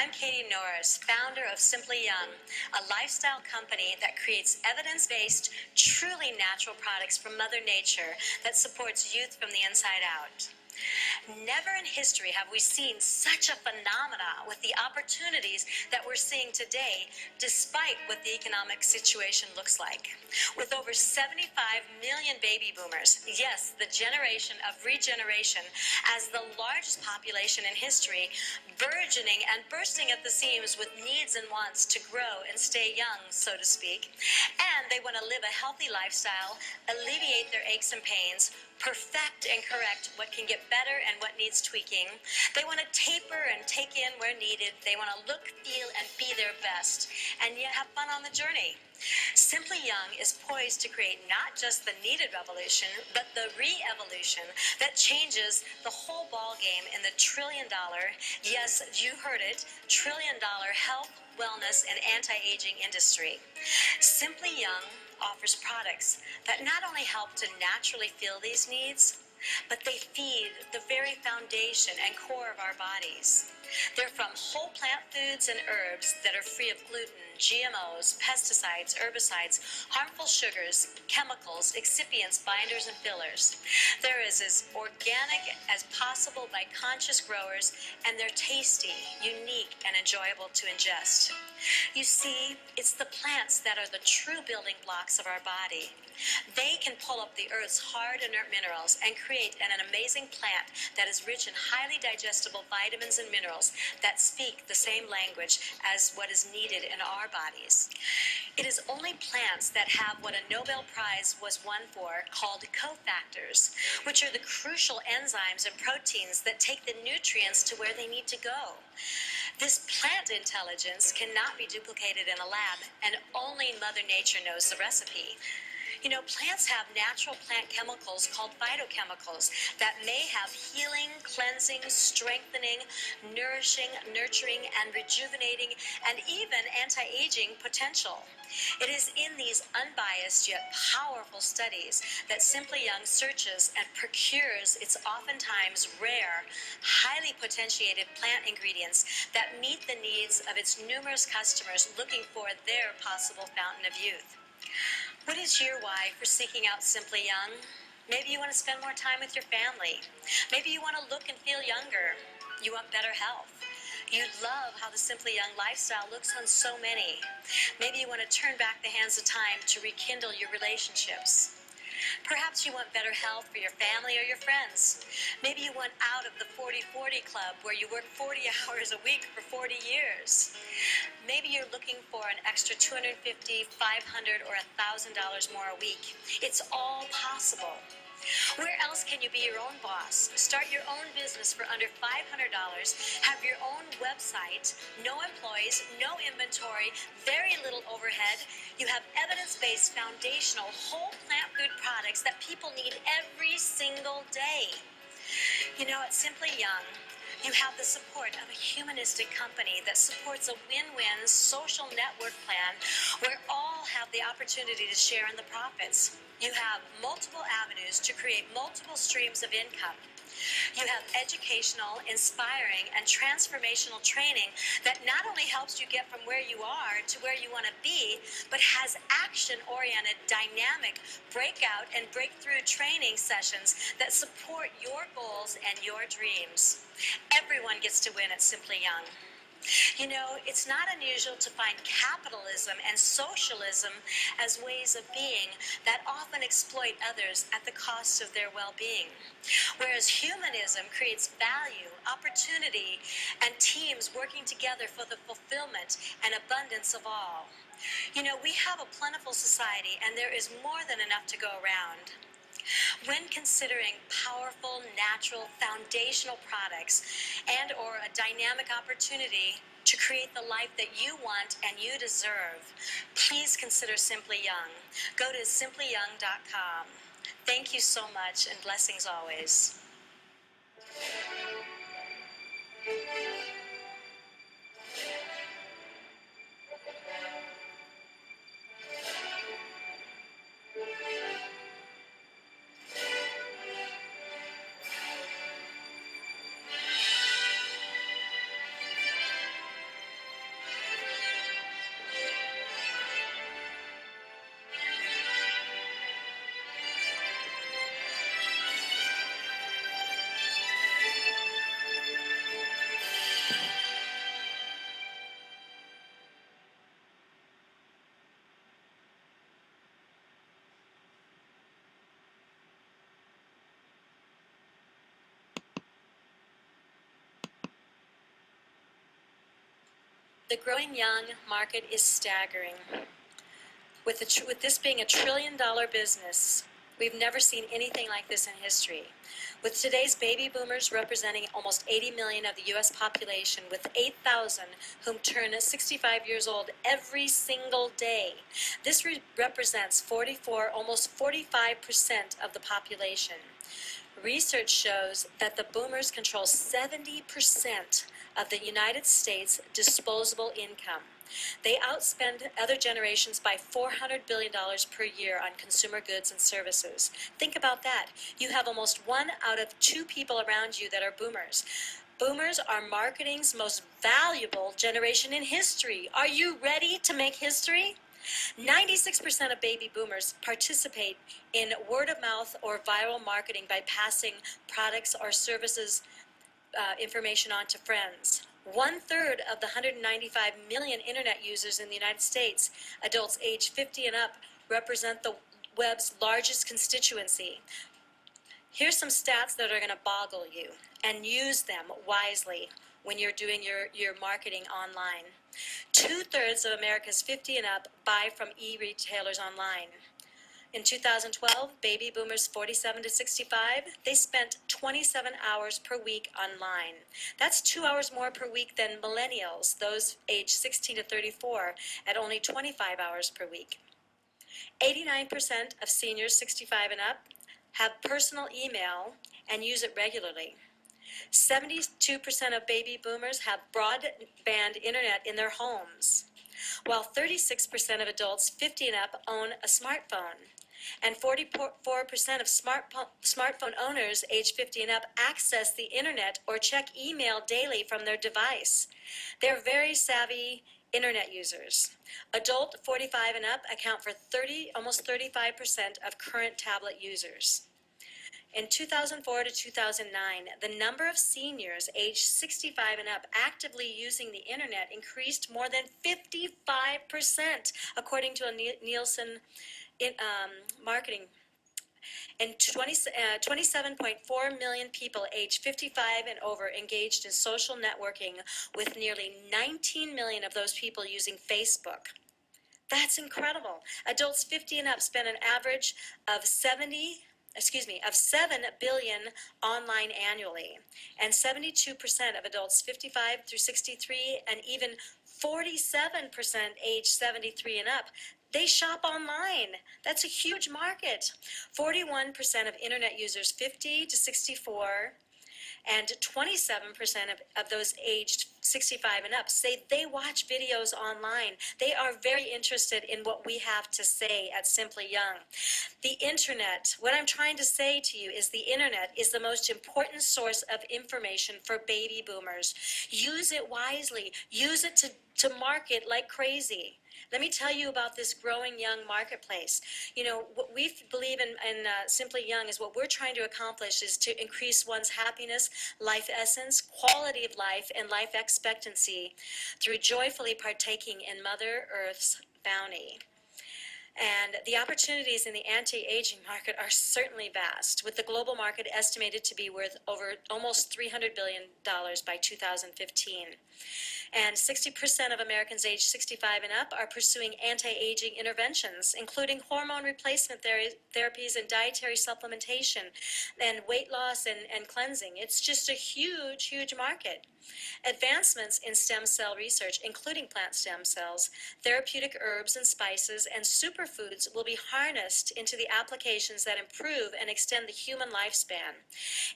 I'm Katie Norris, founder of Simply Young, a lifestyle company that creates evidence-based, truly natural products from Mother Nature that supports youth from the inside out. Never in history have we seen such a phenomena with the opportunities that we're seeing today, despite what the economic situation looks like. With over 75 million baby boomers, yes, the generation of regeneration, as the largest population in history, burgeoning and bursting at the seams with needs and wants to grow and stay young, so to speak. And they want to live a healthy lifestyle, alleviate their aches and pains, perfect and correct what can get better and what needs tweaking. They want to taper and take in where needed. They want to look, feel, and be their best, and yet have fun on the journey. Simply Young is poised to create not just the needed revolution, but the re-evolution that changes the whole ball game in the trillion-dollar, yes, you heard it, trillion-dollar health, wellness, and anti-aging industry. Simply Young offers products that not only help to naturally fill these needs, but they feed the very foundation and core of our bodies. They're from whole plant foods and herbs that are free of gluten, GMOs, pesticides, herbicides, harmful sugars, chemicals, excipients, binders, and fillers. They're as organic as possible by conscious growers, and they're tasty, unique, and enjoyable to ingest. You see, it's the plants that are the true building blocks of our body. They can pull up the earth's hard, inert minerals and create an amazing plant that is rich in highly digestible vitamins and minerals that speak the same language as what is needed in our bodies. It is only plants that have what a Nobel Prize was won for called cofactors, which are the crucial enzymes and proteins that take the nutrients to where they need to go. This plant intelligence cannot be duplicated in a lab, and only Mother Nature knows the recipe. You know, plants have natural plant chemicals called phytochemicals that may have healing, cleansing, strengthening, nourishing, nurturing, and rejuvenating, and even anti-aging potential. It is in these unbiased yet powerful studies that Simply Young searches and procures its oftentimes rare, highly potentiated plant ingredients that meet the needs of its numerous customers looking for their possible fountain of youth. What is your why for seeking out Simply Young? Maybe you want to spend more time with your family. Maybe you want to look and feel younger. You want better health. You love how the Simply Young lifestyle looks on so many. Maybe you want to turn back the hands of time to rekindle your relationships. Perhaps you want better health for your family or your friends. Maybe you want out of the 40-40 club where you work 40 hours a week for 40 years. Maybe you're looking for an extra $250, $500, or $1,000 more a week. It's all possible. Where else can you be your own boss? Start your own business for under $500, have your own website, no employees, no inventory, very little overhead. You have evidence-based, foundational, whole plant food products that people need every single day. You know, at Simply Young, you have the support of a humanistic company that supports a win-win social network plan where all have the opportunity to share in the profits. You have multiple avenues to create multiple streams of income. You have educational, inspiring, and transformational training that not only helps you get from where you are to where you want to be, but has action-oriented, dynamic, breakout, and breakthrough training sessions that support your goals and your dreams. Everyone gets to win at Simply Young. You know, it's not unusual to find capitalism and socialism as ways of being that often exploit others at the cost of their well-being, whereas humanism creates value, opportunity, and teams working together for the fulfillment and abundance of all. You know, we have a plentiful society, and there is more than enough to go around. When considering powerful, natural, foundational products and or a dynamic opportunity to create the life that you want and you deserve, please consider Simply Young. Go to simplyyoung.com. Thank you so much, and blessings always. The growing young market is staggering. With this being a trillion-dollar business, we've never seen anything like this in history. With today's baby boomers representing almost 80 million of the U.S. population, with 8,000 whom turn 65 years old every single day, this represents almost 45% of the population. Research shows that the boomers control 70% of the United States' disposable income. They outspend other generations by $400 billion per year on consumer goods and services. Think about that. You have almost 1 out of 2 people around you that are boomers. Boomers are marketing's most valuable generation in history. Are you ready to make history? 96% of baby boomers participate in word of mouth or viral marketing by passing products or services information on to friends. 1/3 of the 195 million internet users in the United States, adults age 50 and up, represent the web's largest constituency. Here's some stats that are going to boggle you, and use them wisely when you're doing your marketing online. 2/3 of America's 50 and up buy from e-retailers online. In 2012, baby boomers 47 to 65, they spent 27 hours per week online. That's 2 hours more per week than millennials, those aged 16 to 34, at only 25 hours per week. 89% of seniors 65 and up have personal email and use it regularly. 72% of baby boomers have broadband internet in their homes, while 36% of adults 50 and up own a smartphone. And 44% of smartphone owners age 50 and up access the internet or check email daily from their device. They're very savvy internet users. Adult 45 and up account for almost 35% of current tablet users. In 2004 to 2009, the number of seniors aged 65 and up actively using the internet increased more than 55%, according to a Nielsen marketing. And 27.4 million people aged 55 and over engaged in social networking, with nearly 19 million of those people using Facebook. That's incredible. Adults 50 and up spend an average of 7 billion online annually, and 72% of adults 55 through 63 and even 47% age 73 and up, they shop online. That's a huge market. 41% of internet users 50 to 64 and 27% of those aged 65 and up say they watch videos online. They are very interested in what we have to say at Simply Young. The internet, what I'm trying to say to you is the internet is the most important source of information for baby boomers. Use it wisely. Use it to market like crazy. Let me tell you about this growing young marketplace. You know, what we believe in Simply Young is what we're trying to accomplish is to increase one's happiness, life essence, quality of life, and life expectancy through joyfully partaking in Mother Earth's bounty. And the opportunities in the anti-aging market are certainly vast, with the global market estimated to be worth over almost $300 billion by 2015. And 60% of Americans aged 65 and up are pursuing anti-aging interventions, including hormone replacement therapies and dietary supplementation and weight loss and cleansing. It's just a huge, huge market. Advancements in stem cell research, including plant stem cells, therapeutic herbs and spices, and superfoods will be harnessed into the applications that improve and extend the human lifespan.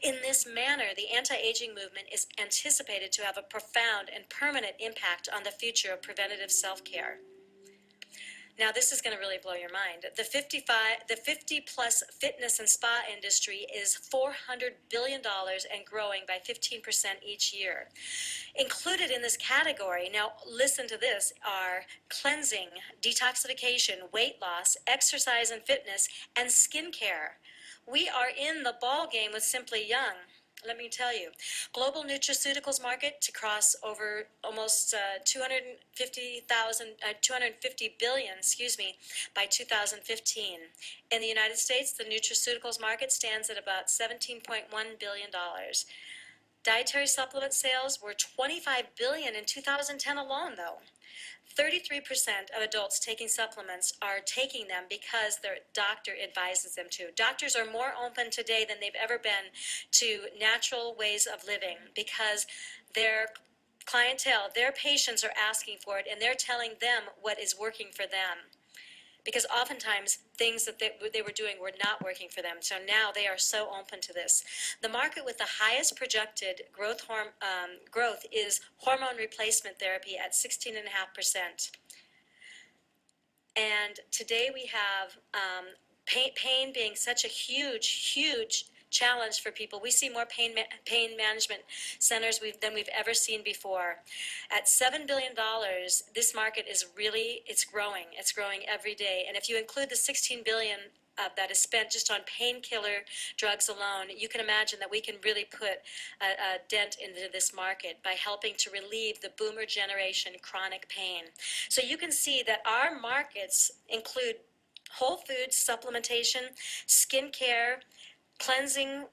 In this manner, the anti-aging movement is anticipated to have a profound and permanent impact on the future of preventative self-care. Now, this is going to really blow your mind. The 50-plus fitness and spa industry is $400 billion and growing by 15% each year. Included in this category, now listen to this, are cleansing, detoxification, weight loss, exercise and fitness, and skincare. We are in the ball game with Simply Young. Let me tell you, global nutraceuticals market to cross over almost 250 billion, by 2015. In the United States, the nutraceuticals market stands at about $17.1 billion. Dietary supplement sales were $25 billion in 2010 alone, though. 33% of adults taking supplements are taking them because their doctor advises them to. Doctors are more open today than they've ever been to natural ways of living because their clientele, their patients are asking for it, and they're telling them what is working for them. Because oftentimes things that they were doing were not working for them. So now they are so open to this. The market with the highest projected growth is hormone replacement therapy at 16.5%. And today we have pain being such a huge challenge for people. We see more pain management centers than we've ever seen before. At $7 billion, this market is really, it's growing every day. And if you include the $16 billion that is spent just on painkiller drugs alone, you can imagine that we can really put a dent into this market by helping to relieve the boomer generation chronic pain. So you can see that our markets include whole food supplementation, skincare, cleansing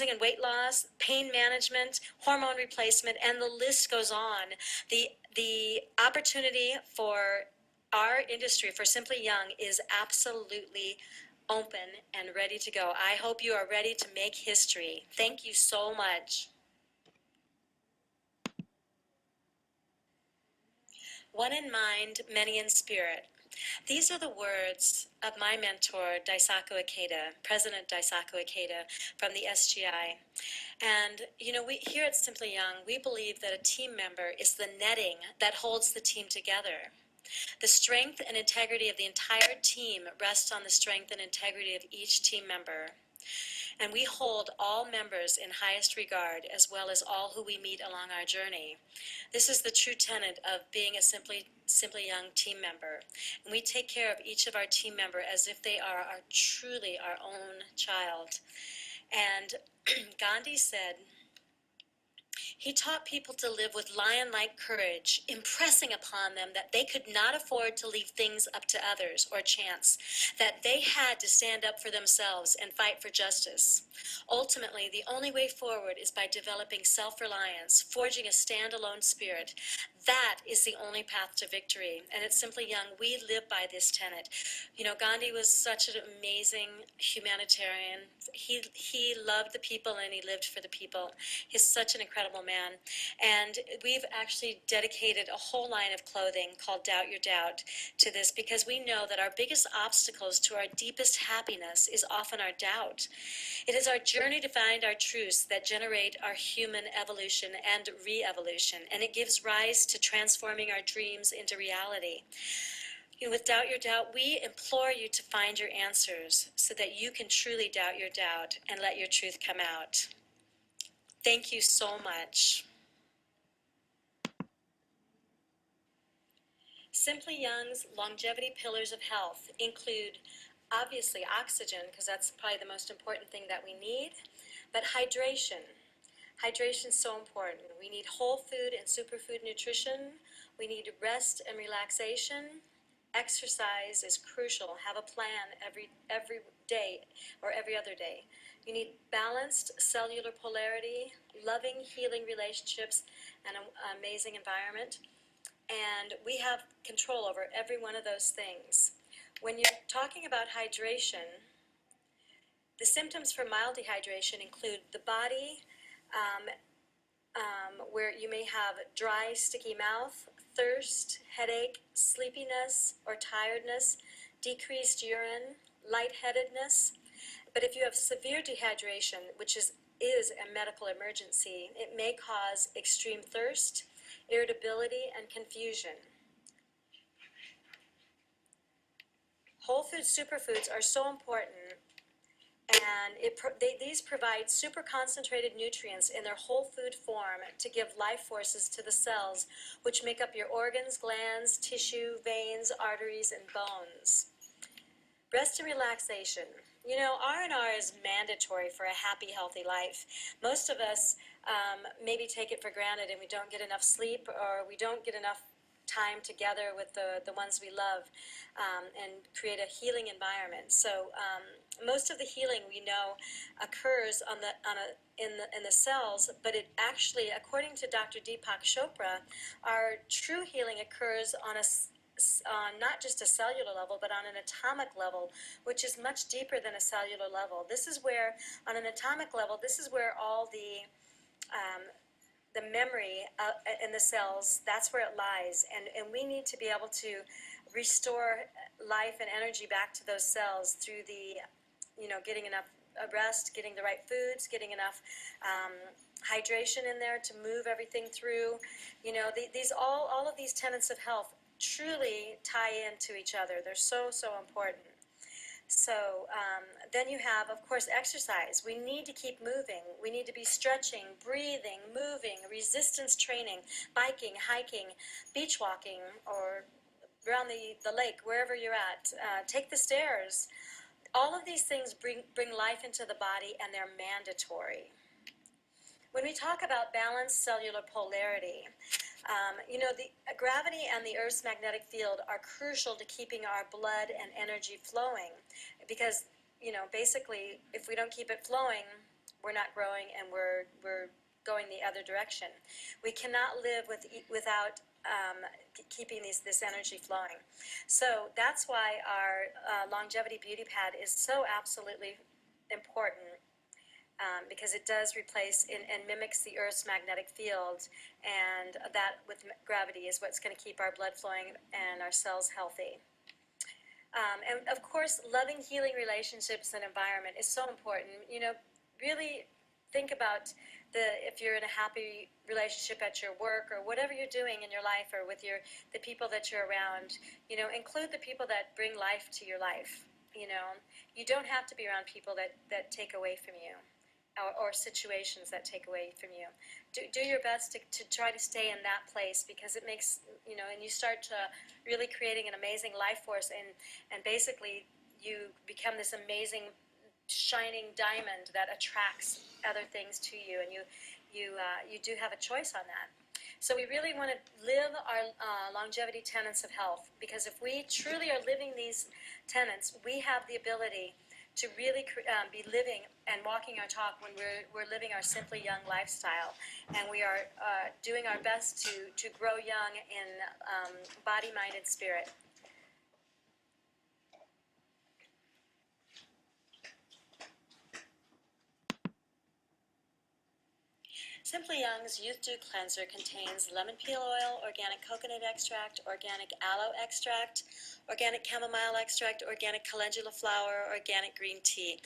and weight loss, pain management, hormone replacement, and the list goes on. The opportunity for our industry, for Simply Young, is absolutely open and ready to go. I hope you are ready to make history. Thank you so much. One in mind, many in spirit. These are the words of my mentor, Daisaku Ikeda, President Daisaku Ikeda from the SGI. And, you know, we here at Simply Young, we believe that a team member is the netting that holds the team together. The strength and integrity of the entire team rests on the strength and integrity of each team member. And we hold all members in highest regard, as well as all who we meet along our journey. This is the true tenet of being a Simply Young team member. And we take care of each of our team member as if they are truly our own child. And Gandhi said, he taught people to live with lion-like courage, impressing upon them that they could not afford to leave things up to others or chance, that they had to stand up for themselves and fight for justice. Ultimately, the only way forward is by developing self-reliance, forging a standalone spirit. That is the only path to victory. And at Simply Young, we live by this tenet. You know, Gandhi was such an amazing humanitarian. He loved the people and he lived for the people. He's such an incredible man. And we've actually dedicated a whole line of clothing called Doubt Your Doubt to this, because we know that our biggest obstacles to our deepest happiness is often our doubt. It is our journey to find our truths that generate our human evolution and re-evolution, and it gives rise to transforming our dreams into reality. You know, with Doubt Your Doubt, we implore you to find your answers so that you can truly doubt your doubt and let your truth come out. Thank you so much. Simply Young's longevity pillars of health include, obviously, oxygen, because that's probably the most important thing that we need, but hydration. Hydration is so important. We need whole food and superfood nutrition. We need rest and relaxation. Exercise is crucial. Have a plan every day or every other day. You need balanced cellular polarity, loving, healing relationships, and an amazing environment. And we have control over every one of those things. When you're talking about hydration, the symptoms for mild dehydration include the body, where you may have dry, sticky mouth, thirst, headache, sleepiness or tiredness, decreased urine, lightheadedness. But if you have severe dehydration, which is a medical emergency, it may cause extreme thirst, irritability, and confusion. Whole food superfoods are so important, and these provide super concentrated nutrients in their whole food form to give life forces to the cells, which make up your organs, glands, tissue, veins, arteries, and bones. Rest and relaxation. You know, R&R is mandatory for a happy, healthy life. Most of us maybe take it for granted and we don't get enough sleep, or we don't get enough time together with the ones we love, and create a healing environment. So most of the healing we know occurs in the cells, but it actually, according to Dr. Deepak Chopra, our true healing occurs on not just a cellular level, but on an atomic level, which is much deeper than a cellular level. This is where, on an atomic level, this is where all the memory in the cells, that's where it lies. And we need to be able to restore life and energy back to those cells through getting enough rest, getting the right foods, getting enough hydration in there to move everything through. All of these tenets of health truly tie into each other. They're so, so important. So then you have, of course, exercise. We need to keep moving. We need to be stretching, breathing, moving, resistance training, biking, hiking, beach walking, or around the lake, wherever you're at. Take the stairs. All of these things bring life into the body, and they're mandatory. When we talk about balanced cellular polarity, the gravity and the Earth's magnetic field are crucial to keeping our blood and energy flowing, because basically, if we don't keep it flowing, we're not growing, and we're going the other direction. We cannot live without keeping this energy flowing. So that's why our longevity beauty pad is so absolutely important. Because it does replace and mimics the Earth's magnetic field, and that with gravity is what's going to keep our blood flowing and our cells healthy. And of course, loving, healing relationships and environment is so important. Really think about if you're in a happy relationship at your work, or whatever you're doing in your life, or with the people that you're around. Include the people that bring life to your life. You don't have to be around people that take away from you. Or situations that take away from you. Do your best to try to stay in that place, because it makes, and you start to really creating an amazing life force, and basically you become this amazing shining diamond that attracts other things to you, and you do have a choice on that. So we really want to live our longevity tenets of health, because if we truly are living these tenets, we have the ability to really be living and walking our talk when we're living our Simply Young lifestyle, and we are doing our best to grow young in body, mind, and spirit. Simply Young's Youth Dew Cleanser contains lemon peel oil, organic coconut extract, organic aloe extract, organic chamomile extract, organic calendula flower, organic green tea.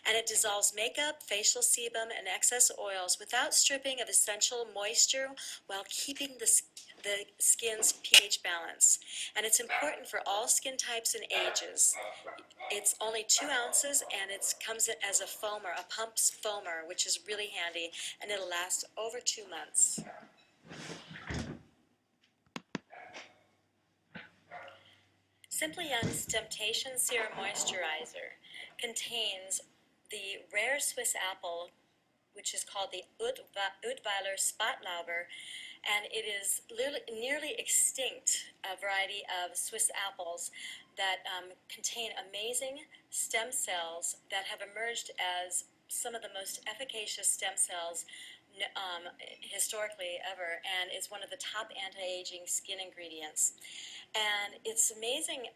And it dissolves makeup, facial sebum, and excess oils without stripping of essential moisture, while keeping the skin's pH balance. And it's important for all skin types and ages. It's only 2 ounces, and it comes as a foamer, a pump's foamer, which is really handy, and it'll last over 2 months. Simply Young's Temptation Serum Moisturizer contains the rare Swiss apple, which is called the Utweiler Spatlauber, and it is nearly extinct, a variety of Swiss apples that contain amazing stem cells that have emerged as some of the most efficacious stem cells historically ever, and is one of the top anti-aging skin ingredients. And it's amazing.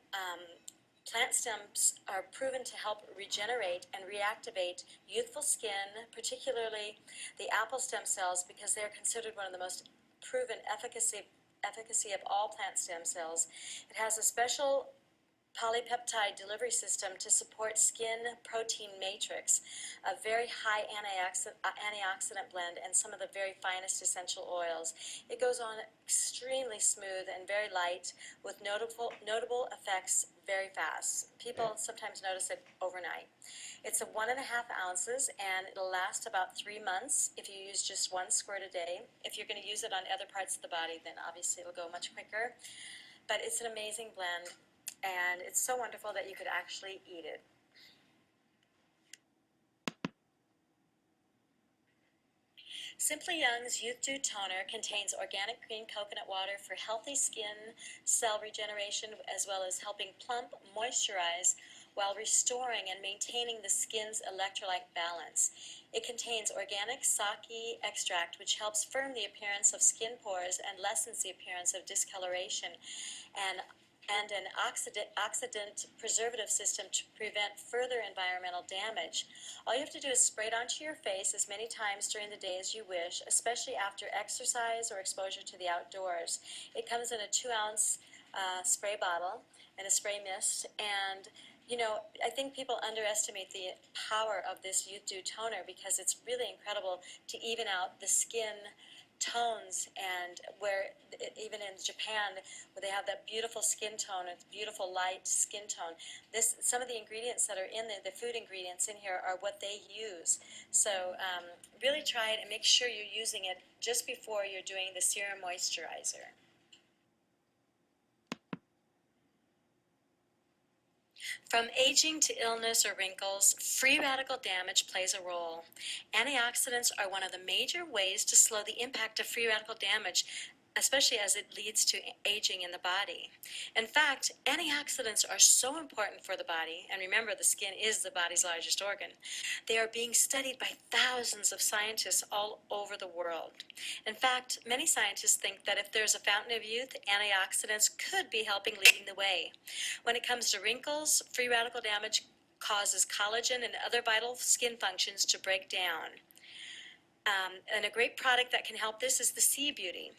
Plant stems are proven to help regenerate and reactivate youthful skin, particularly the apple stem cells, because they're considered one of the most proven efficacy of all plant stem cells. It has a special polypeptide delivery system to support skin protein matrix, a very high antioxidant blend, and some of the very finest essential oils. It goes on extremely smooth and very light, with notable effects very fast. People sometimes notice it overnight. It's a 1.5 ounces, and it'll last about 3 months if you use just 1 squirt a day. If you're going to use it on other parts of the body, then obviously it'll go much quicker. But it's an amazing blend, and it's so wonderful that you could actually eat it. Simply Young's Youth Dew Toner contains organic green coconut water for healthy skin cell regeneration, as well as helping plump, moisturize, while restoring and maintaining the skin's electrolyte balance. It contains organic sake extract, which helps firm the appearance of skin pores and lessens the appearance of discoloration, and an oxidant preservative system to prevent further environmental damage. All you have to do is spray it onto your face as many times during the day as you wish, especially after exercise or exposure to the outdoors. It comes in a 2-ounce spray bottle and a spray mist, and I think people underestimate the power of this Youth Dew toner because it's really incredible to even out the skin tones, and where even in Japan, where they have that beautiful skin tone, it's beautiful light skin tone, some of the ingredients that are in the food ingredients in here are what they use. So really try it and make sure you're using it just before you're doing the serum moisturizer. From aging to illness or wrinkles, free radical damage plays a role. Antioxidants are one of the major ways to slow the impact of free radical damage, especially as it leads to aging in the body. In fact, antioxidants are so important for the body, and remember, the skin is the body's largest organ. They are being studied by thousands of scientists all over the world. In fact, many scientists think that if there's a fountain of youth, antioxidants could be helping leading the way. When it comes to wrinkles, free radical damage causes collagen and other vital skin functions to break down. And a great product that can help this is the Sea Beauty.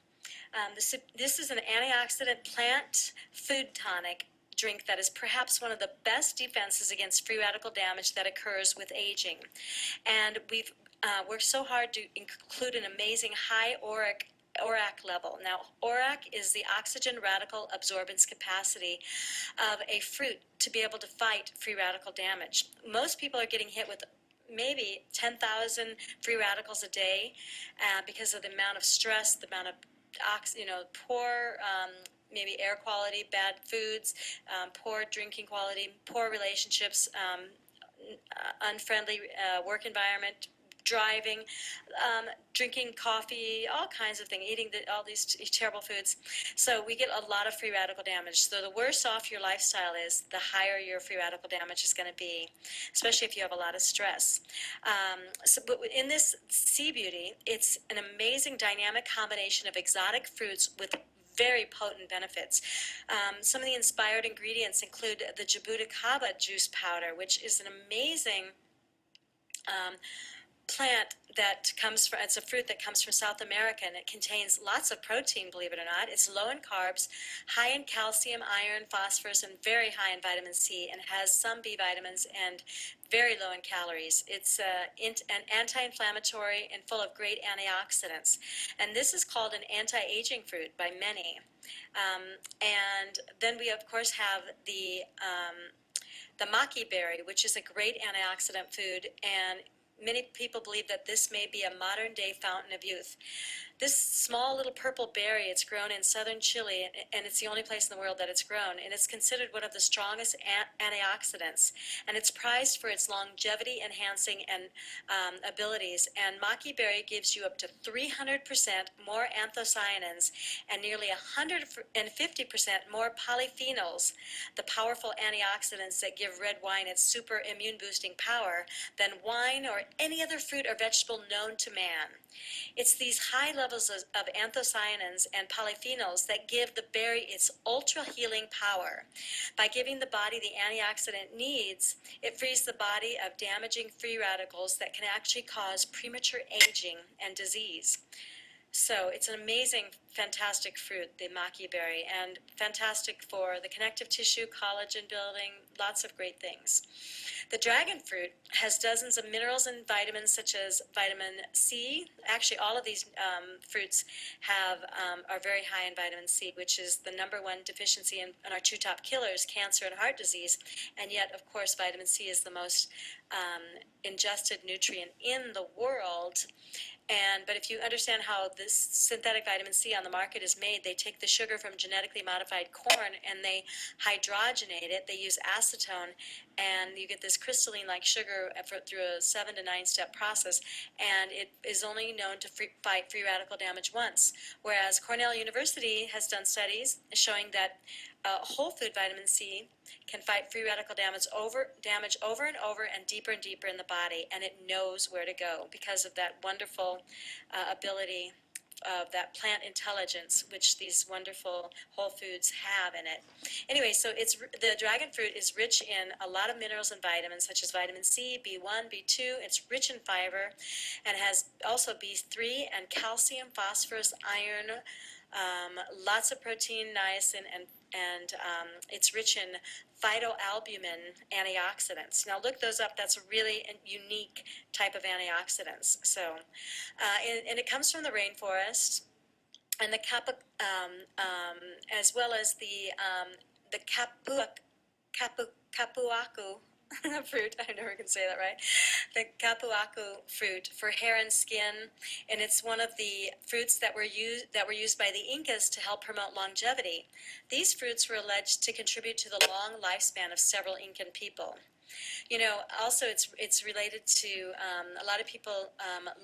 This is an antioxidant plant food tonic drink that is perhaps one of the best defenses against free radical damage that occurs with aging. And we've worked so hard to include an amazing high ORAC level. Now, ORAC is the oxygen radical absorbance capacity of a fruit to be able to fight free radical damage. Most people are getting hit with maybe 10,000 free radicals a day because of the amount of stress, the amount of poor maybe air quality, bad foods, poor drinking quality, poor relationships, unfriendly work environment, driving, drinking coffee, all kinds of things, eating all these terrible foods. So we get a lot of free radical damage. So the worse off your lifestyle is, the higher your free radical damage is going to be, especially if you have a lot of stress. But in this Sea Beauty, it's an amazing dynamic combination of exotic fruits with very potent benefits. Some of the inspired ingredients include the jabuticaba juice powder, which is an amazing plant that comes from, it's a fruit that comes from South America, and it contains lots of protein, believe it or not. It's low in carbs, high in calcium, iron, phosphorus, and very high in vitamin C, and has some B vitamins and very low in calories. It's an anti-inflammatory and full of great antioxidants. And this is called an anti-aging fruit by many. And then we, of course, have the maki berry, which is a great antioxidant food, and many people believe that this may be a modern-day fountain of youth. This small little purple berry, it's grown in southern Chile, and it's the only place in the world that it's grown, and it's considered one of the strongest antioxidants, and it's prized for its longevity-enhancing and abilities. And maki berry gives you up to 300% more anthocyanins and nearly 150% more polyphenols, the powerful antioxidants that give red wine its super immune-boosting power, than wine or any other fruit or vegetable known to man. It's these high levels of anthocyanins and polyphenols that give the berry its ultra-healing power. By giving the body the antioxidant needs, it frees the body of damaging free radicals that can actually cause premature aging and disease. So it's an amazing, fantastic fruit, the maki berry, and fantastic for the connective tissue, collagen building, lots of great things. The dragon fruit has dozens of minerals and vitamins such as vitamin C. Actually, all of these fruits are very high in vitamin C, which is the #1 deficiency in our two top killers, cancer and heart disease. And yet, of course, vitamin C is the most ingested nutrient in the world. But if you understand how this synthetic vitamin C on the market is made, they take the sugar from genetically modified corn and they hydrogenate it. They use acetone, and you get this crystalline-like sugar through a 7 to 9 step process, and it is only known to fight free radical damage once. Whereas Cornell University has done studies showing that whole food vitamin C can fight free radical damage over and over and deeper in the body, and it knows where to go because of that wonderful ability of that plant intelligence, which these wonderful whole foods have in it. Anyway, so the dragon fruit is rich in a lot of minerals and vitamins, such as vitamin C, B1, B2. It's rich in fiber, and has also B3 and calcium, phosphorus, iron, lots of protein, niacin, and it's rich in phytoalbumin antioxidants. Now look those up. That's a really unique type of antioxidants. So, and it comes from the rainforest, and the as well as the capuacu fruit. I never can say that right. The capuacu fruit for hair and skin, and it's one of the fruits that were used by the Incas to help promote longevity. These fruits were alleged to contribute to the long lifespan of several Incan people. You know, also it's related to a lot of people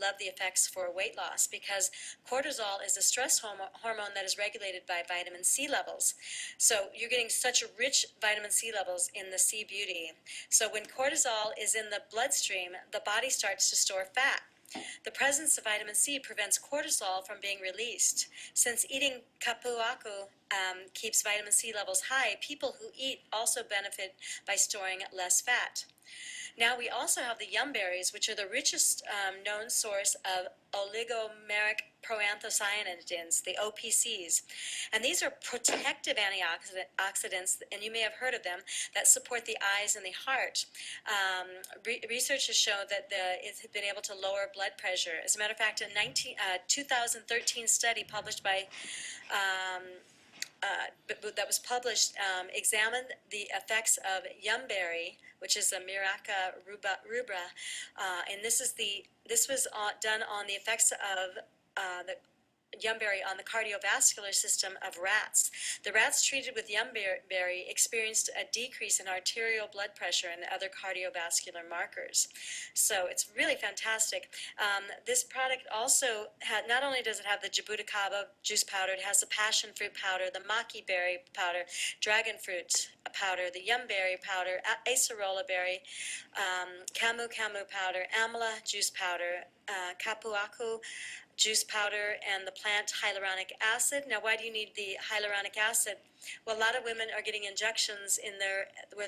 love the effects for weight loss because cortisol is a stress hormone that is regulated by vitamin C levels. So you're getting such rich vitamin C levels in the C Beauty. So when cortisol is in the bloodstream, the body starts to store fat. The presence of vitamin C prevents cortisol from being released. Since eating capuacu keeps vitamin C levels high, people who eat also benefit by storing less fat. Now we also have the yum berries, which are the richest known source of oligomeric proanthocyanidins, the OPCs. And these are protective antioxidants, and you may have heard of them, that support the eyes and the heart. Research has shown that it's been able to lower blood pressure. As a matter of fact, a 2013 study published by that was published examined the effects of yumberry, which is a Miraca rubra, and this was done on the effects of the yumberry on the cardiovascular system of rats. The rats treated with yumberry experienced a decrease in arterial blood pressure and other cardiovascular markers. So it's really fantastic. This product also not only does it have the jabuticaba juice powder, it has the passion fruit powder, the maki berry powder, dragon fruit powder, the yumberry powder, acerola berry, camu powder, amla juice powder, capuacu juice powder, and the plant hyaluronic acid. Now, why do you need the hyaluronic acid? Well, a lot of women are getting injections in where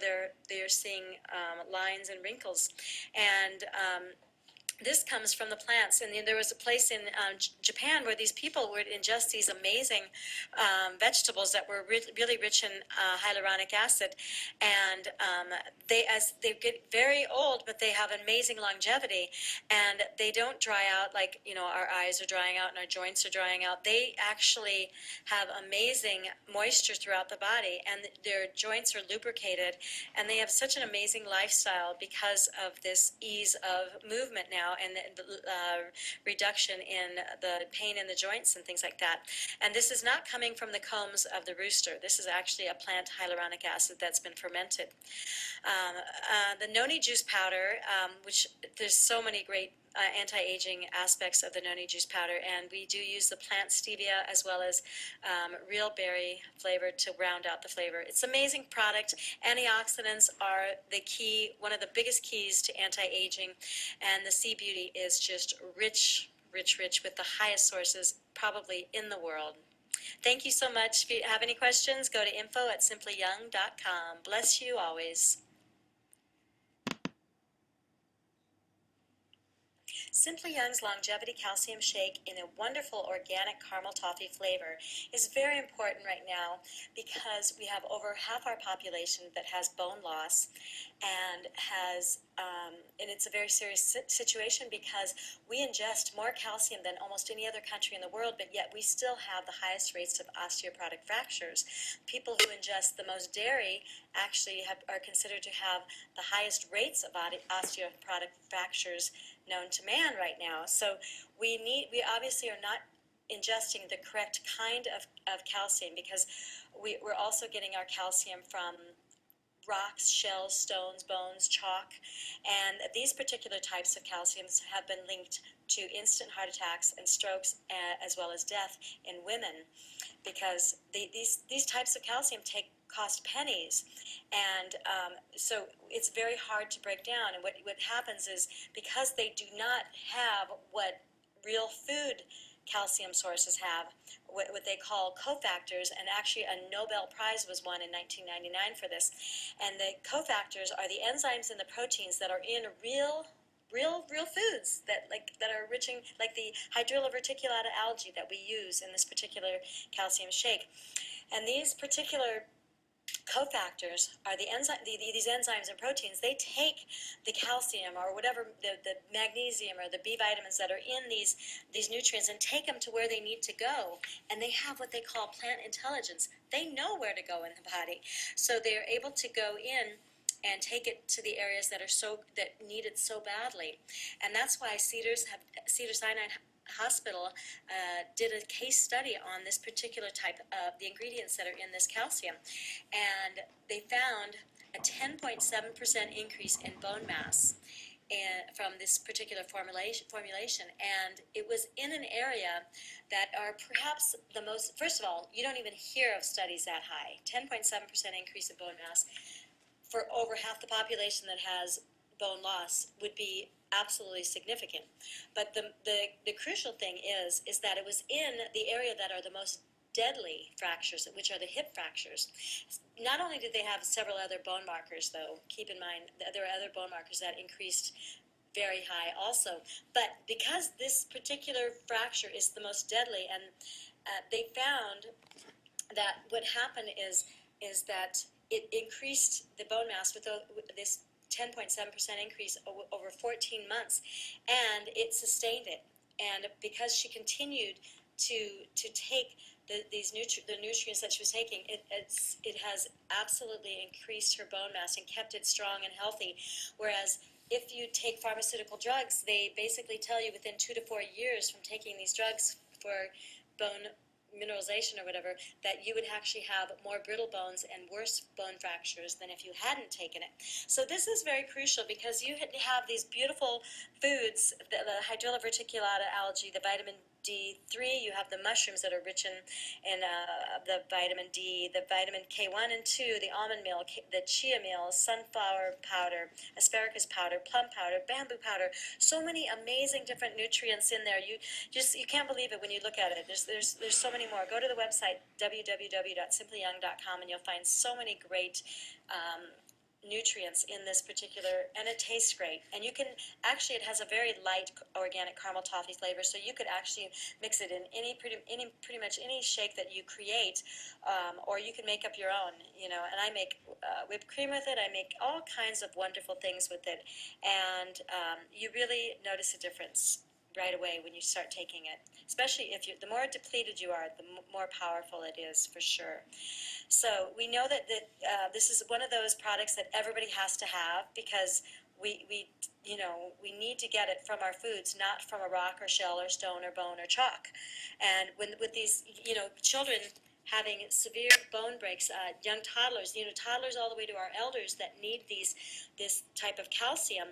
they're seeing lines and wrinkles, and this comes from the plants. And there was a place in Japan where these people would ingest these amazing vegetables that were really rich in hyaluronic acid. And as they get very old, but they have amazing longevity, and they don't dry out like, you know, our eyes are drying out and our joints are drying out. They actually have amazing moisture throughout the body, and their joints are lubricated, and they have such an amazing lifestyle because of this ease of movement now, and the reduction in the pain in the joints and things like that. And this is not coming from the combs of the rooster. This is actually a plant hyaluronic acid that's been fermented. The noni juice powder, which there's so many great anti-aging aspects of the noni juice powder, and we do use the plant stevia as well as real berry flavor to round out the flavor. It's an amazing product. Antioxidants are the key, one of the biggest keys to anti-aging, and the Sea Beauty is just rich with the highest sources probably in the world. Thank you so much. If you have any questions, go to info@simplyyoung.com. Bless you always. Simply Young's Longevity Calcium Shake in a wonderful organic caramel toffee flavor is very important right now because we have over half our population that has bone loss, and it's a very serious situation because we ingest more calcium than almost any other country in the world, but yet we still have the highest rates of osteoporotic fractures. People who ingest the most dairy actually are considered to have the highest rates of osteoporotic fractures known to man right now. So we obviously are not ingesting the correct kind of calcium, because we're also getting our calcium from rocks, shells, stones, bones, chalk, and these particular types of calciums have been linked to instant heart attacks and strokes, as well as death in women, because these types of calcium cost pennies, and so it's very hard to break down. And what happens is, because they do not have what real food calcium sources have, what they call cofactors, and actually a Nobel Prize was won in 1999 for this. And the cofactors are the enzymes in the proteins that are in real foods that are rich in, like the hydrilla verticulata algae that we use in this particular calcium shake. And these particular cofactors are these enzymes and proteins. They take the calcium or whatever, the magnesium or the B vitamins that are in these nutrients, and take them to where they need to go. And they have what they call plant intelligence. They know where to go in the body, so they're able to go in and take it to the areas that need it so badly. And that's why Cedars-Sinai Hospital did a case study on this particular type of the ingredients that are in this calcium, and they found a 10.7% increase in bone mass from this particular formulation, and it was in an area that are perhaps the most. First of all, you don't even hear of studies that high. 10.7% increase in bone mass for over half the population that has bone loss would be absolutely significant. But the crucial thing is that it was in the area that are the most deadly fractures, which are the hip fractures. Not only did they have several other bone markers, though, keep in mind that there are other bone markers that increased very high also, but because this particular fracture is the most deadly, and they found that what happened is that it increased the bone mass with this 10.7% increase over 14 months, and it sustained it. And because she continued to take the nutrients that she was taking, it has absolutely increased her bone mass and kept it strong and healthy. Whereas if you take pharmaceutical drugs, they basically tell you within 2 to 4 years from taking these drugs for bone mineralization or whatever, that you would actually have more brittle bones and worse bone fractures than if you hadn't taken it. So this is very crucial, because you have these beautiful foods, the hydrilla verticulata algae, the vitamin D3, you have the mushrooms that are rich in the vitamin D, the vitamin K1 and 2, the almond meal, the chia meal, sunflower powder, asparagus powder, plum powder, bamboo powder, so many amazing different nutrients in there. You can't believe it when you look at it. There's so many more. Go to the website www.simplyyoung.com and you'll find so many great nutrients in this particular, and it tastes great. And you can actually, it has a very light organic caramel toffee flavor, so you could actually mix it in pretty much any shake that you create, or you can make up your own, and I make whipped cream with it. I make all kinds of wonderful things with it, and you really notice a difference right away when you start taking it, especially if the more depleted you are, the more powerful it is, for sure. So we know that this is one of those products that everybody has to have, because we need to get it from our foods, not from a rock or shell or stone or bone or chalk. And with these children having severe bone breaks, young toddlers, toddlers all the way to our elders that need this type of calcium,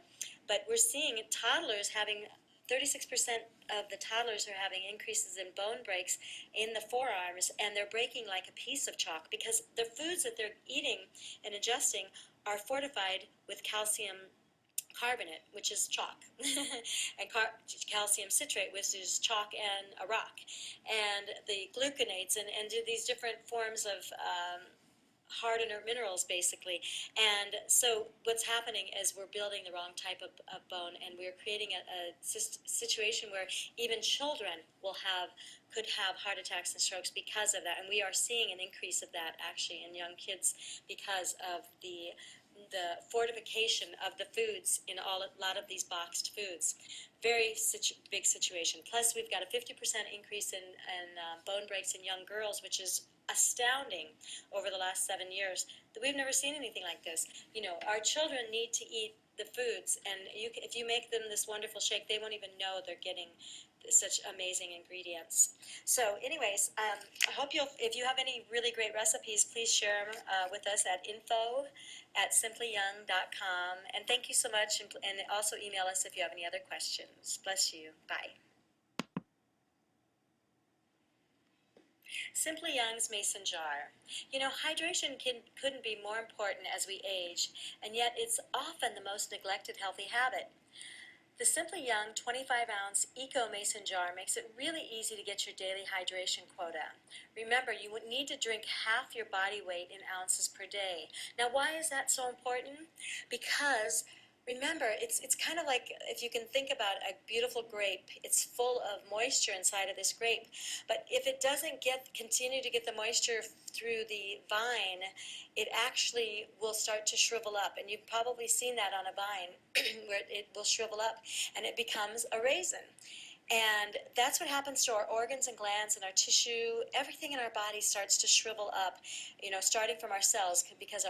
but we're seeing toddlers having 36% of the toddlers are having increases in bone breaks in the forearms, and they're breaking like a piece of chalk, because the foods that they're eating and ingesting are fortified with calcium carbonate, which is chalk, and calcium citrate, which is chalk and a rock, and the gluconates, and do these different forms of hardener minerals, basically. And so what's happening is we're building the wrong type of bone, and we're creating a situation where even children could have heart attacks and strokes because of that. And we are seeing an increase of that actually in young kids because of the fortification of the foods in a lot of these boxed foods. Very big situation. Plus, we've got a 50% increase in bone breaks in young girls, which is astounding over the last 7 years. That we've never seen anything like this. Our children need to eat the foods, and if you make them this wonderful shake, they won't even know they're getting such amazing ingredients. So anyways, I hope if you have any really great recipes, please share them with us at info@simplyyoung.com. And thank you so much, and also email us if you have any other questions. Bless you. Bye. Simply Young's Mason Jar. You know, hydration couldn't be more important as we age, and yet it's often the most neglected healthy habit. The Simply Young 25-ounce Eco Mason Jar makes it really easy to get your daily hydration quota. Remember, you would need to drink half your body weight in ounces per day. Now, why is that so important? Because remember, it's kind of like if you can think about a beautiful grape. It's full of moisture inside of this grape, but if it doesn't continue to get the moisture through the vine, it actually will start to shrivel up, and you've probably seen that on a vine where it will shrivel up and it becomes a raisin. And that's what happens to our organs and glands and our tissue. Everything in our body starts to shrivel up, you know, starting from our cells, because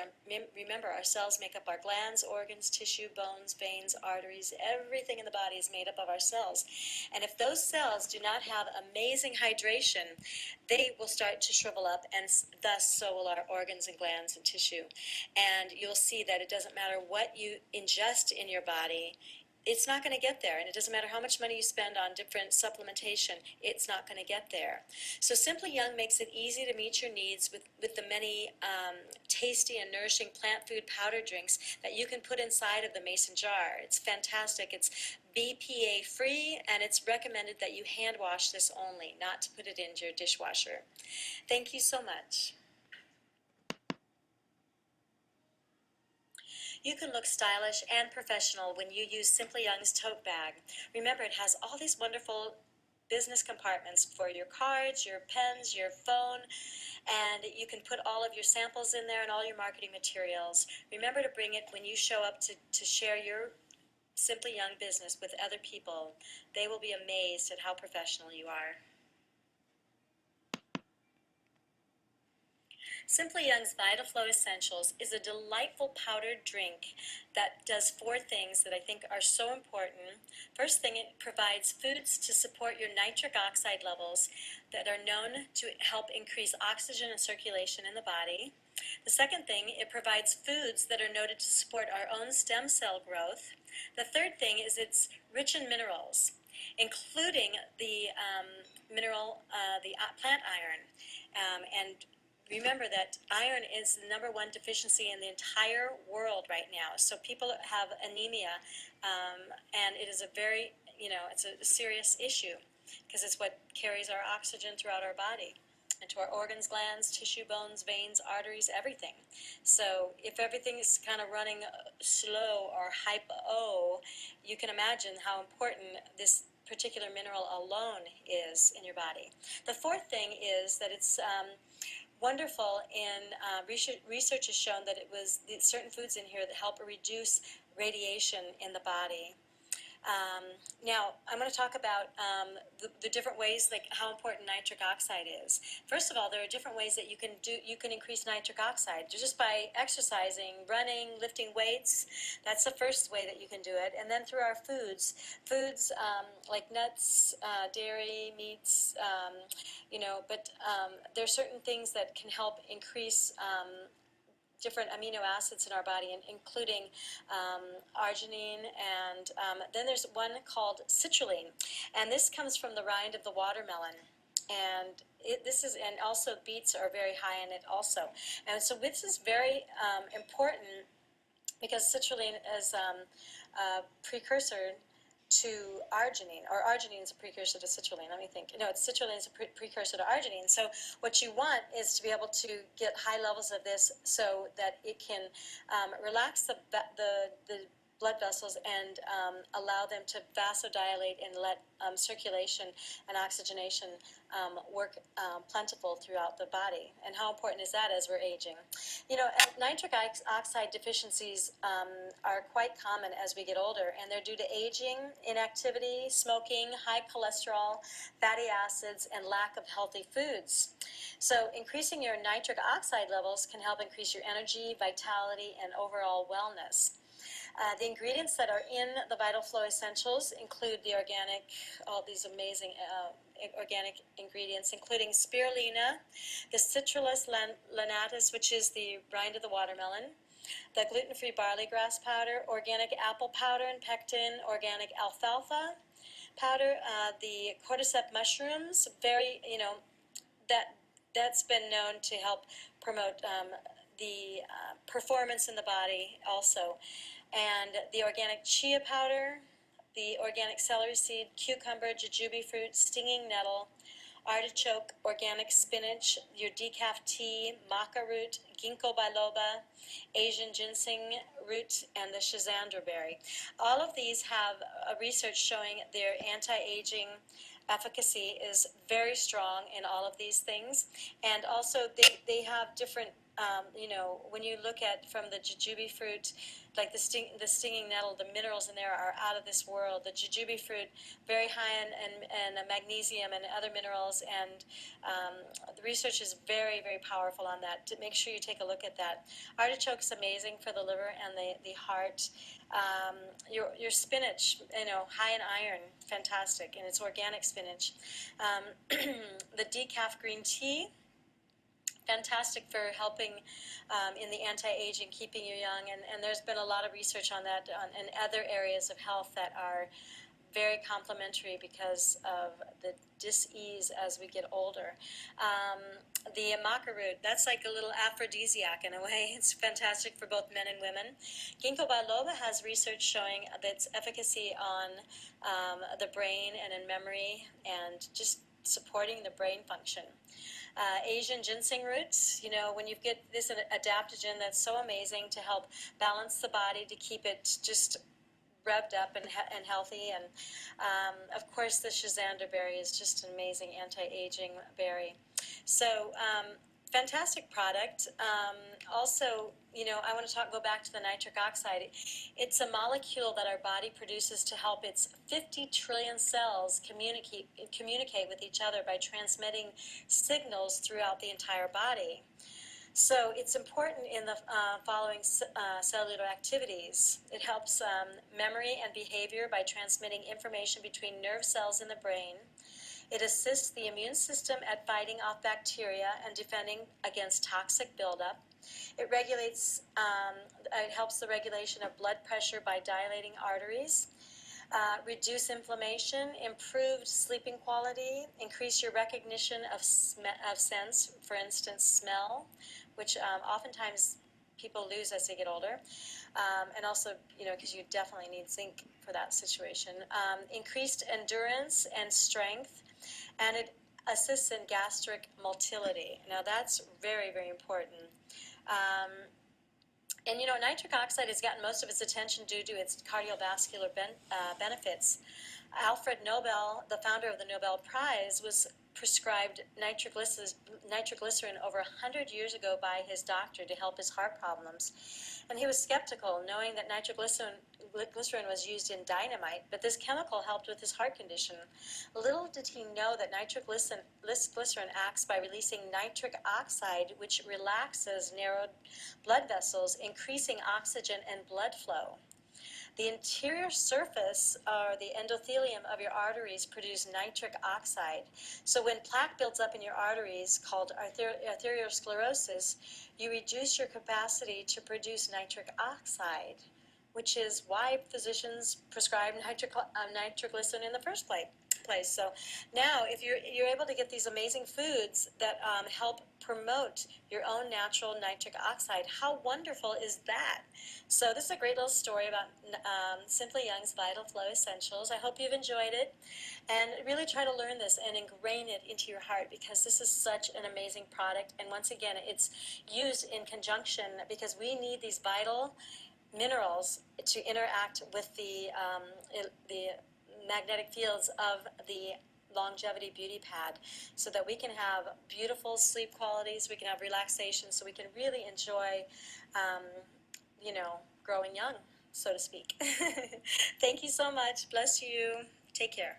remember, our cells make up our glands, organs, tissue, bones, veins, arteries. Everything in the body is made up of our cells. And if those cells do not have amazing hydration, they will start to shrivel up, and thus so will our organs and glands and tissue. And you'll see that it doesn't matter what you ingest in your body, it's not going to get there. And it doesn't matter how much money you spend on different supplementation, it's not going to get there. So Simply Young makes it easy to meet your needs with the many tasty and nourishing plant food powder drinks that you can put inside of the mason jar. It's fantastic. It's BPA free, and it's recommended that you hand wash this only, not to put it into your dishwasher. Thank you so much. You can look stylish and professional when you use Simply Young's tote bag. Remember, it has all these wonderful business compartments for your cards, your pens, your phone, and you can put all of your samples in there and all your marketing materials. Remember to bring it when you show up to share your Simply Young business with other people. They will be amazed at how professional you are. Simply Young's Vital Flow Essentials is a delightful powdered drink that does 4 things that I think are so important. First thing, it provides foods to support your nitric oxide levels that are known to help increase oxygen and circulation in the body. The second thing, it provides foods that are noted to support our own stem cell growth. The third thing is it's rich in minerals, including the plant iron, and remember that iron is the #1 deficiency in the entire world right now. So people have anemia, and it is a very, it's a serious issue because it's what carries our oxygen throughout our body and to our organs, glands, tissue, bones, veins, arteries, everything. So if everything is kind of running slow or hypo, you can imagine how important this particular mineral alone is in your body. The fourth thing is that it's wonderful in research has shown that it was certain foods in here that help reduce radiation in the body. Now, I'm going to talk about the different ways, like how important nitric oxide is. First of all, there are different ways that you can increase nitric oxide just by exercising, running, lifting weights. That's the first way that you can do it. And then through our foods like nuts, dairy, meats, but there are certain things that can help increase different amino acids in our body, including arginine, and then there's one called citrulline, and this comes from the rind of the watermelon. And and also beets are very high in it also. And so this is very important because citrulline is a precursor to arginine, or arginine is a precursor to citrulline. Let me think. No, citrulline is a precursor to arginine. So what you want is to be able to get high levels of this so that it can relax the blood vessels and allow them to vasodilate and let circulation and oxygenation work plentiful throughout the body. And how important is that as we're aging? Nitric oxide deficiencies are quite common as we get older, and they're due to aging, inactivity, smoking, high cholesterol, fatty acids, and lack of healthy foods. So increasing your nitric oxide levels can help increase your energy, vitality, and overall wellness. The ingredients that are in the Vital Flow Essentials include the organic, all these amazing organic ingredients, including spirulina, the Citrullus lanatus, which is the rind of the watermelon, the gluten-free barley grass powder, organic apple powder and pectin, organic alfalfa powder, the cordyceps mushrooms, very, that that's been known to help promote the performance in the body also, and the organic chia powder, the organic celery seed, cucumber, jujube fruit, stinging nettle, artichoke, organic spinach, your decaf tea, maca root, ginkgo biloba, Asian ginseng root, and the schizandra berry. All of these have research showing their anti-aging efficacy is very strong in all of these things. And also they have different, when you look at from the jujube fruit, like the stinging nettle, the minerals in there are out of this world. The jujube fruit, very high in magnesium and other minerals, and the research is very, very powerful on that. To make sure you take a look at that. Artichoke's amazing for the liver and the heart. Your spinach, high in iron, fantastic, and it's organic spinach. The decaf green tea, fantastic for helping in the anti-aging, keeping you young, and there's been a lot of research on that in other areas of health that are very complementary because of the dis-ease as we get older. The maca root, that's like a little aphrodisiac in a way. It's fantastic for both men and women. Ginkgo biloba has research showing its efficacy on the brain and in memory and just supporting the brain function. Asian ginseng roots, when you get this adaptogen that's so amazing to help balance the body, to keep it just revved up and healthy. And of course the schizandra berry is just an amazing anti-aging berry. So fantastic product. Also, I want to go back to the nitric oxide. It's a molecule that our body produces to help its 50 trillion cells communicate with each other by transmitting signals throughout the entire body. So it's important in the following cellular activities. It helps memory and behavior by transmitting information between nerve cells in the brain. It assists the immune system at fighting off bacteria and defending against toxic buildup. It regulates, it helps the regulation of blood pressure by dilating arteries. Reduce inflammation, improved sleeping quality, increase your recognition of scents, for instance, smell, which oftentimes people lose as they get older, and also, because you definitely need zinc for that situation. Increased endurance and strength, and it assists in gastric motility. Now that's very, very important. And nitric oxide has gotten most of its attention due to its cardiovascular benefits. Alfred Nobel, the founder of the Nobel Prize, was prescribed nitroglycerin over 100 years ago by his doctor to help his heart problems. And he was skeptical, knowing that nitroglycerin was used in dynamite, but this chemical helped with his heart condition. Little did he know that nitroglycerin acts by releasing nitric oxide, which relaxes narrowed blood vessels, increasing oxygen and blood flow. The interior surface, or the endothelium of your arteries, produce nitric oxide. So when plaque builds up in your arteries, called arteriosclerosis, you reduce your capacity to produce nitric oxide, which is why physicians prescribe nitroglycerin in the first place. So now, if you're able to get these amazing foods that help promote your own natural nitric oxide, how wonderful is that? So this is a great little story about Simply Young's Vital Flow Essentials. I hope you've enjoyed it, and really try to learn this and ingrain it into your heart, because this is such an amazing product. And once again, it's used in conjunction because we need these vital minerals to interact with the magnetic fields of the Longevity Beauty Pad, so that we can have beautiful sleep qualities, we can have relaxation, so we can really enjoy, growing young, so to speak. Thank you so much. Bless you. Take care.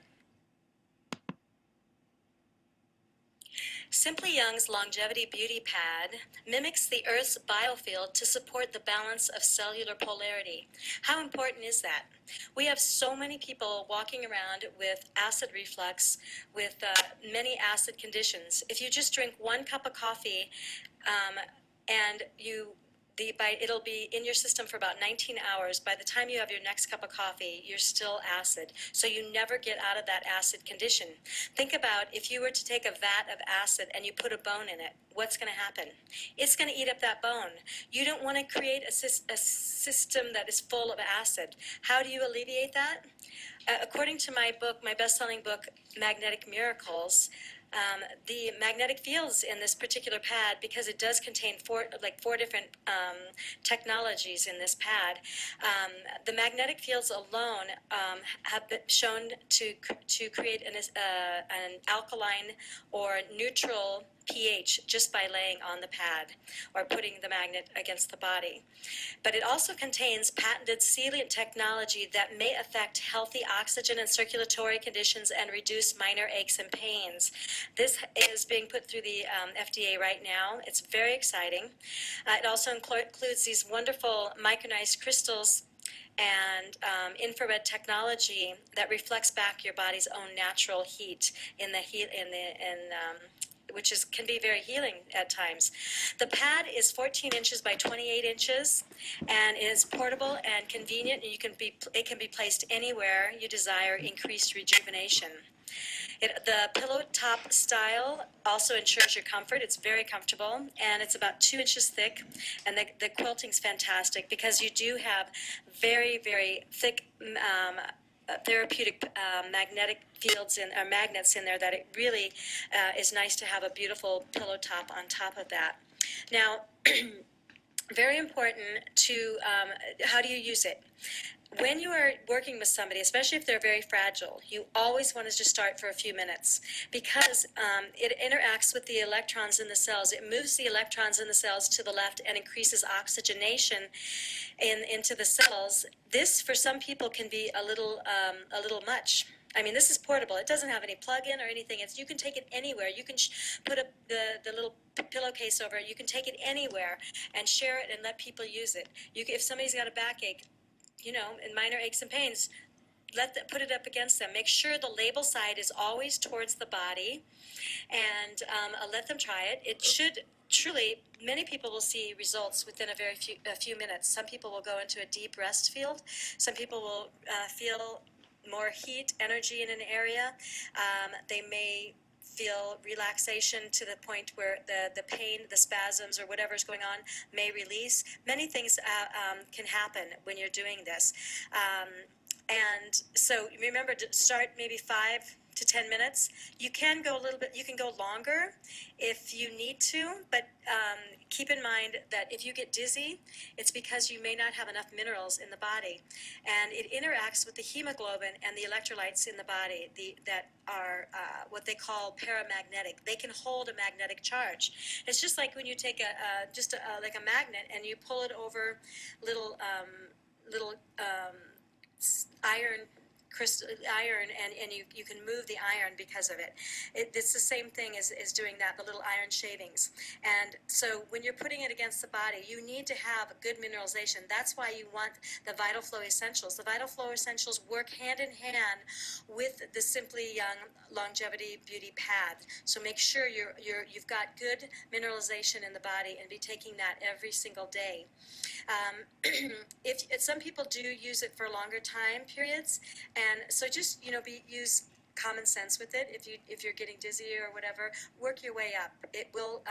Simply Young's Longevity Beauty Pad mimics the Earth's biofield to support the balance of cellular polarity. How important is that? We have so many people walking around with acid reflux, with many acid conditions. If you just drink one cup of coffee and it'll be in your system for about 19 hours. By the time you have your next cup of coffee, you're still acid. So you never get out of that acid condition. Think about if you were to take a vat of acid and you put a bone in it, what's going to happen? It's going to eat up that bone. You don't want to create a system that is full of acid. How do you alleviate that? According to my book, my best-selling book, Magnetic Miracles, the magnetic fields in this particular pad, because it does contain four different technologies in this pad, the magnetic fields alone have been shown to create an alkaline or neutral pH just by laying on the pad or putting the magnet against the body. But it also contains patented sealant technology that may affect healthy oxygen and circulatory conditions and reduce minor aches and pains. This is being put through the FDA right now. It's very exciting. It also includes these wonderful micronized crystals and infrared technology that reflects back your body's own natural heat which can be very healing at times. The pad is 14 inches by 28 inches and is portable and convenient, and it can be placed anywhere you desire increased rejuvenation. The pillow top style also ensures your comfort. It's very comfortable, and it's about 2 inches thick, and the quilting's fantastic because you do have very, very thick therapeutic magnetic fields magnets in there that it really is nice to have a beautiful pillow top on top of that. Now, very important to how do you use it? When you are working with somebody, especially if they're very fragile, you always want to just start for a few minutes because it interacts with the electrons in the cells. It moves the electrons in the cells to the left and increases oxygenation into the cells. This, for some people, can be a little much. I mean, this is portable. It doesn't have any plug-in or anything. You can take it anywhere. You can put the little pillowcase over it. You can take it anywhere and share it and let people use it. If somebody's got a backache, and minor aches and pains, put it up against them. Make sure the label side is always towards the body, and let them try it. It should truly, many people will see results within a few minutes. Some people will go into a deep rest field. Some people will feel more heat, energy in an area. They may feel relaxation to the point where the pain, the spasms, or whatever's going on may release. Many things can happen when you're doing this. And so remember to start maybe 5 to 10 minutes. You can go a little bit, you can go longer if you need to, but keep in mind that if you get dizzy, it's because you may not have enough minerals in the body. And it interacts with the hemoglobin and the electrolytes in the body that are what they call paramagnetic. They can hold a magnetic charge. It's just like when you take like a magnet and you pull it over little iron, and you can move the iron because of it. It's the same thing as doing that, the little iron shavings. And so when you're putting it against the body, you need to have good mineralization. That's why you want the Vital Flow Essentials. The Vital Flow Essentials work hand in hand with the Simply Young Longevity Beauty Pad. So make sure you've got good mineralization in the body and be taking that every single day. If some people do use it for longer time periods, and so just use common sense with it. If you're getting dizzy or whatever, work your way up. It will.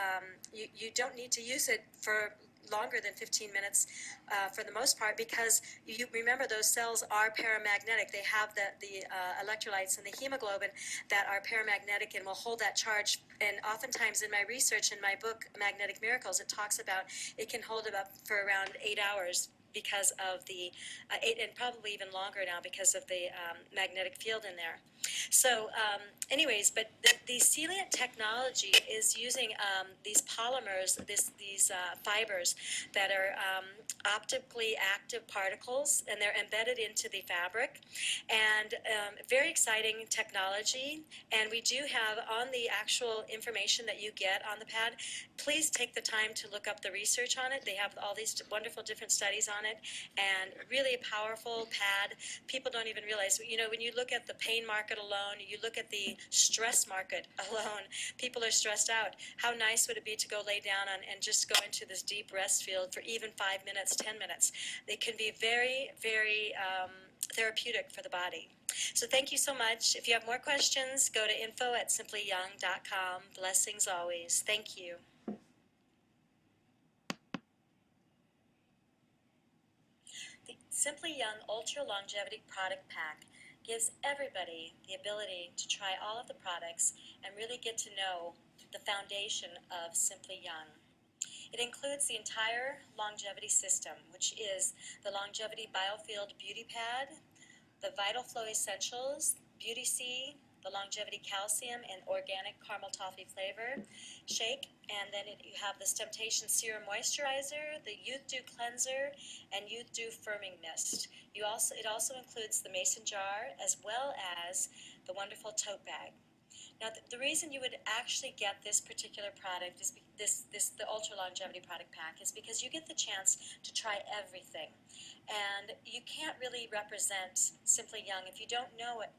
You don't need to use it for longer than 15 minutes for the most part, because you remember those cells are paramagnetic. They have the electrolytes and the hemoglobin that are paramagnetic and will hold that charge. And oftentimes in my research, in my book Magnetic Miracles, it talks about it can hold it up for around 8 hours because of the 8, and probably even longer now because of the magnetic field in there. So, anyways, but the Celient technology is using these polymers, these fibers that are optically active particles, and they're embedded into the fabric. And very exciting technology. And we do have on the actual information that you get on the pad, please take the time to look up the research on it. They have all these wonderful different studies on it, and really a powerful pad. People don't even realize, when you look at the pain market alone, you look at the stress market alone, people are stressed out. How nice would it be to go lay down and just go into this deep rest field for even 5 minutes, 10 minutes? They can be very, very therapeutic for the body. So thank you so much. If you have more questions, go to info@simplyyoung.com. Blessings always. Thank you. The Simply Young Ultra Longevity Product Pack gives everybody the ability to try all of the products and really get to know the foundation of Simply Young. It includes the entire longevity system, which is the Longevity Biofield Beauty Pad, the Vital Flow Essentials, Beauty C, the Longevity Calcium and Organic Caramel Toffee Flavor Shake, and then you have the Temptation Serum Moisturizer, the Youth Dew Cleanser, and Youth Dew Firming Mist. It also includes the Mason Jar as well as the wonderful tote bag. Now, the reason you would actually get this particular product is the Ultra Longevity Product Pack is because you get the chance to try everything, and you can't really represent Simply Young if you don't know it.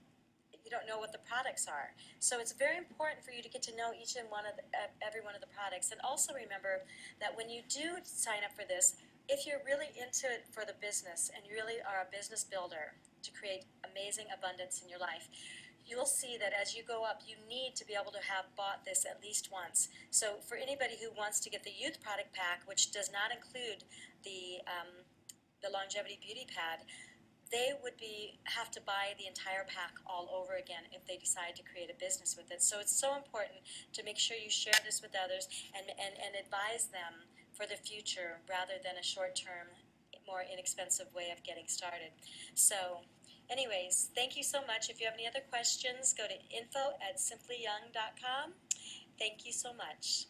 You don't know what the products are. So it's very important for you to get to know each and every one of the products. And also remember that when you do sign up for this, if you're really into it for the business and you really are a business builder to create amazing abundance in your life, you'll see that as you go up, you need to be able to have bought this at least once. So for anybody who wants to get the youth product pack, which does not include the longevity beauty pad, they would have to buy the entire pack all over again if they decide to create a business with it. So it's so important to make sure you share this with others and advise them for the future rather than a short-term, more inexpensive way of getting started. So anyways, thank you so much. If you have any other questions, go to info@simplyyoung.com. Thank you so much.